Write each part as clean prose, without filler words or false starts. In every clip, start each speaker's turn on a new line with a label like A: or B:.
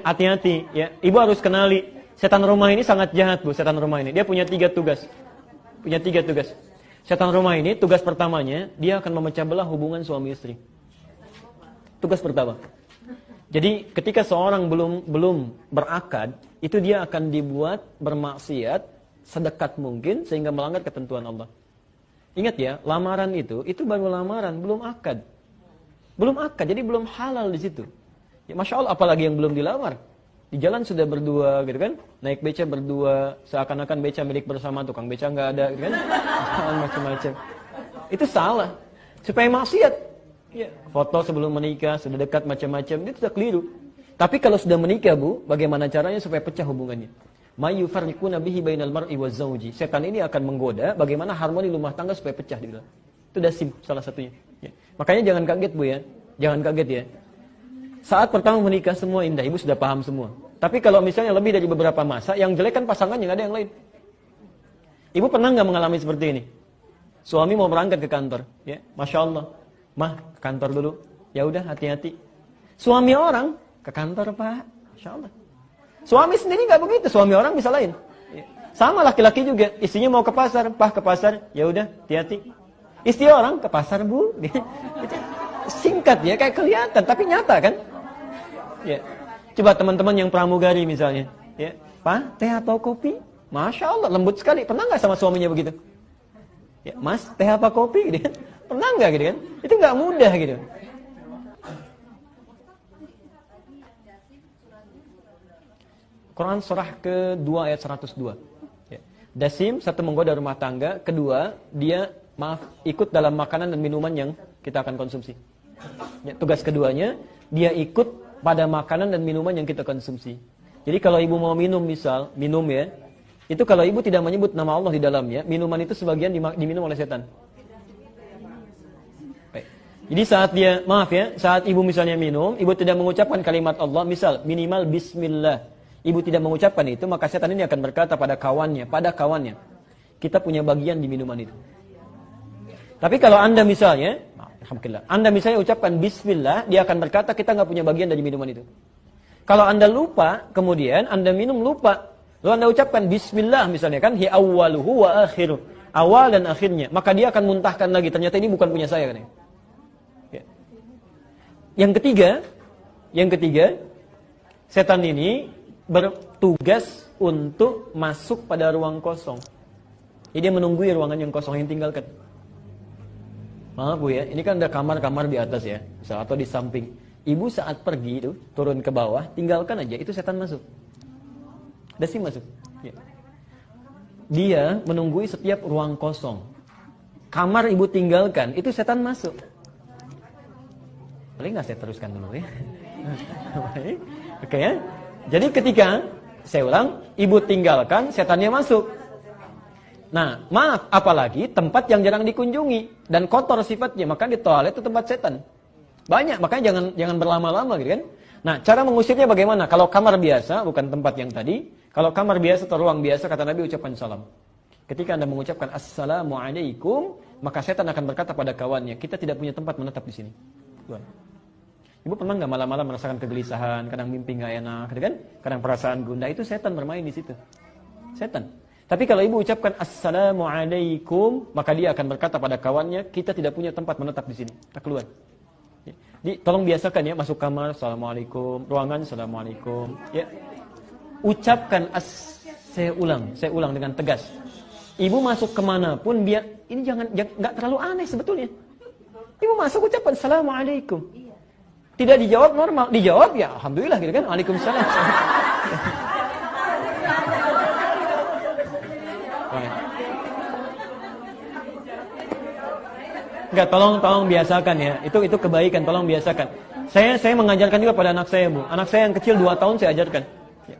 A: Hati-hati ya. Ibu harus kenali setan rumah ini sangat jahat, Bu. Setan rumah ini dia punya 3 tugas. Punya 3 tugas. Setan rumah ini tugas pertamanya dia akan memecah belah hubungan suami istri. Tugas pertama. Jadi ketika seorang belum berakad, itu dia akan dibuat bermaksiat sedekat mungkin sehingga melanggar ketentuan Allah. Ingat ya, lamaran itu baru lamaran, belum akad. Belum akad, jadi belum halal di situ. Ya, Masya Allah, apalagi yang belum dilamar. Di jalan sudah berdua gitu kan, naik beca berdua, seakan-akan beca milik bersama, tukang beca nggak ada gitu kan. Macam-macam. Itu salah. Supaya maksiat. Ya, foto sebelum menikah, sudah dekat macam-macam, itu sudah keliru. Tapi kalau sudah menikah, Bu, bagaimana caranya supaya pecah hubungannya? Mayyufarriquna bihi bainal mar'i waz zawji. Setan ini akan menggoda bagaimana harmoni rumah tangga supaya pecah dibilang. Itu dasim salah satunya. Ya. Makanya jangan kaget, Bu ya. Jangan kaget ya. Saat pertama menikah semua indah, Ibu sudah paham semua. Tapi kalau misalnya lebih dari beberapa masa, yang jelek kan pasangannya, nggak ada yang lain. Ibu pernah nggak mengalami seperti ini? Suami mau berangkat ke kantor, ya, Masya Allah. Mah, ke kantor dulu. Ya udah, hati-hati. Suami orang ke kantor, Pak. Masya Allah. Suami sendiri nggak begitu, suami orang bisa lain. Sama laki-laki juga, istrinya mau ke pasar, Pak ke pasar, ya udah, hati-hati. Istri orang ke pasar, Bu. Singkat ya, kayak kelihatan, tapi nyata kan? Ya. Coba teman-teman yang pramugari misalnya, ya, Pak, teh atau kopi? Masya Allah, lembut sekali. Pernah nggak sama suaminya begitu? Ya, Mas, teh apa kopi? Gitu kan? Pernah nggak gitu kan? Itu nggak mudah gitu. Quran surah ke-2 ayat 102. Ya. Dasim, satu menggoda rumah tangga. Kedua, dia ikut dalam makanan dan minuman yang kita akan konsumsi. Ya, tugas keduanya, dia ikut pada makanan dan minuman yang kita konsumsi. Jadi kalau ibu mau minum misal, minum ya, itu kalau ibu tidak menyebut nama Allah di dalamnya, minuman itu sebagian diminum oleh setan. Baik. Jadi saat dia, maaf ya, saat ibu misalnya minum, ibu tidak mengucapkan kalimat Allah, misal minimal Bismillah. Ibu tidak mengucapkan itu, maka setan ini akan berkata pada kawannya, kita punya bagian di minuman itu. Tapi kalau Anda misalnya, alhamdulillah, Anda misalnya ucapkan Bismillah, dia akan berkata kita nggak punya bagian dari minuman itu. Kalau Anda lupa, kemudian Anda minum lupa, lalu Anda ucapkan Bismillah misalnya kan, hi awwaluhu wa akhiruh, awal dan akhirnya, maka dia akan muntahkan lagi, ternyata ini bukan punya saya kan. Ya. Yang ketiga, setan ini bertugas untuk masuk pada ruang kosong. Jadi dia menunggui ruangan yang kosong yang tinggalkan. Maaf Bu ya, ini kan ada kamar-kamar di atas ya, atau di samping. Ibu saat pergi itu turun ke bawah, tinggalkan aja, itu setan masuk. Dasim masuk. Ya. Dia menunggui setiap ruang kosong. Kamar ibu tinggalkan, itu setan masuk. Boleh nggak saya teruskan dulu ya? Oke ya. Jadi ketika, saya ulang, ibu tinggalkan, setannya masuk. Nah, maaf, apalagi tempat yang jarang dikunjungi dan kotor sifatnya, maka di toilet itu tempat setan. Banyak, makanya jangan berlama-lama gitu kan. Nah, cara mengusirnya bagaimana? Kalau kamar biasa, bukan tempat yang tadi, kalau kamar biasa atau ruang biasa, kata Nabi ucapkan salam. Ketika Anda mengucapkan Assalamualaikum, maka setan akan berkata pada kawannya, kita tidak punya tempat menetap di sini. Tuan. Ibu pernah nggak malam-malam merasakan kegelisahan, kadang mimpi nggak enak, gitu kan? Kadang perasaan gundah, itu setan bermain di situ. Setan. Tapi kalau ibu ucapkan Assalamualaikum, maka dia akan berkata pada kawannya, kita tidak punya tempat menetap di sini. Kita keluar. Jadi, tolong biasakan ya, masuk kamar, Assalamualaikum, ruangan, Assalamualaikum. Ya. Ucapkan saya ulang dengan tegas. Ibu masuk kemanapun, biar ini nggak terlalu aneh sebetulnya. Ibu masuk ucapkan Assalamualaikum. Tidak dijawab normal, dijawab ya alhamdulillah gitu kan. Waalaikumsalam. Enggak, tolong biasakan ya. Itu kebaikan, tolong biasakan. Saya mengajarkan juga pada anak saya, Bu. Anak saya yang kecil 2 tahun saya ajarkan.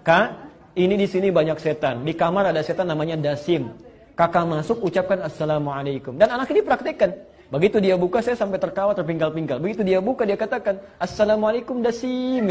A: Kak, ini di sini banyak setan. Di kamar ada setan namanya Dasim. Kakak masuk ucapkan Assalamualaikum. Dan anak ini praktekkan. Begitu dia buka, saya sampai tertawa terpingkal-pingkal. Begitu dia buka, dia katakan Assalamualaikum Dasim.